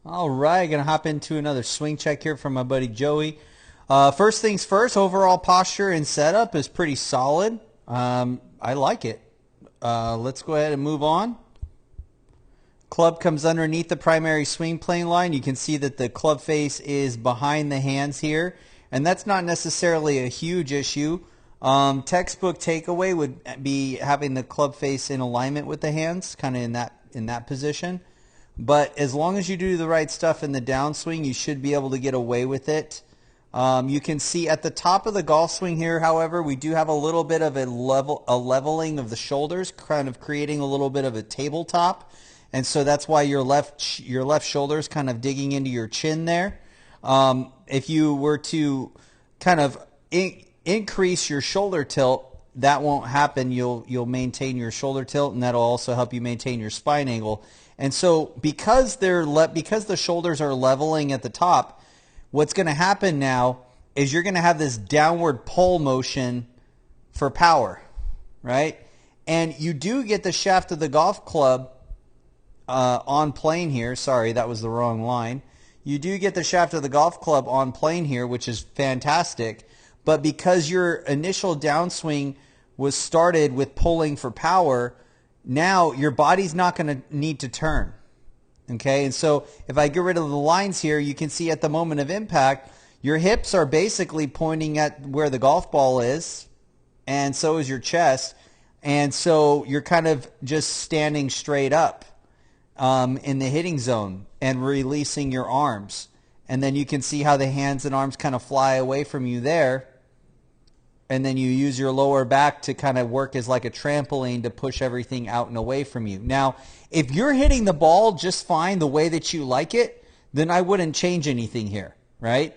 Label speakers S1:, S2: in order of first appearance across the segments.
S1: All right, gonna hop into another swing check here from my buddy Joey. First things first, overall posture and setup is pretty solid. I like it. Let's go ahead and move on. Club comes underneath the primary swing plane line. You can see that the club face is behind the hands here, and that's not necessarily a huge issue. Textbook takeaway would be having the club face in alignment with the hands, kind of in that position. But as long as you do the right stuff in the downswing, you should be able to get away with it. You can see at the top of the golf swing here, however, we do have a little bit of a leveling of the shoulders, kind of creating a little bit of a tabletop. And so that's why your left shoulder is kind of digging into your chin there. If you were to kind of increase your shoulder tilt, that won't happen. You'll maintain your shoulder tilt, and that'll also help you maintain your spine angle. And so because the shoulders are leveling at the top, what's going to happen now is you're going to have this downward pull motion for power, right? And you do get the shaft of the golf club on plane here. Sorry, that was the wrong line. You do get the shaft of the golf club on plane here, which is fantastic. But because your initial downswing was started with pulling for power, now your body's not going to need to turn. Okay, and so if I get rid of the lines here, you can see at the moment of impact, your hips are basically pointing at where the golf ball is, and so is your chest. And so you're kind of just standing straight up in the hitting zone and releasing your arms. And then you can see how the hands and arms kind of fly away from you there. And then you use your lower back to kind of work as like a trampoline to push everything out and away from you. Now, if you're hitting the ball just fine the way that you like it, then I wouldn't change anything here, right?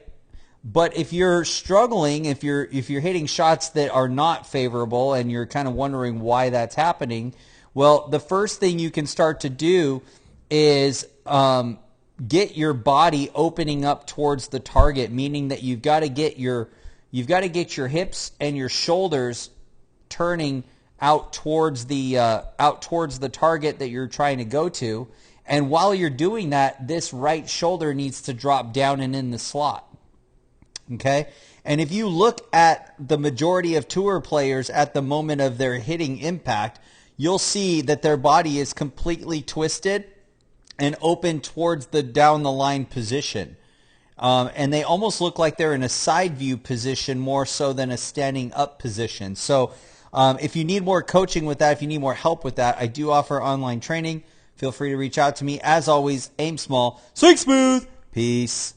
S1: But if you're struggling, if you're hitting shots that are not favorable and you're kind of wondering why that's happening, well, the first thing you can start to do is get your body opening up towards the target, meaning that you've got to get your hips and your shoulders turning out towards the target that you're trying to go to. And while you're doing that, this right shoulder needs to drop down and in the slot. Okay? And if you look at the majority of tour players at the moment of their hitting impact, you'll see that their body is completely twisted and open towards the down the line position. And they almost look like they're in a side view position more so than a standing up position. So if you need more coaching with that, if you need more help with that, I do offer online training. Feel free to reach out to me. As always, aim small, swing smooth. Peace.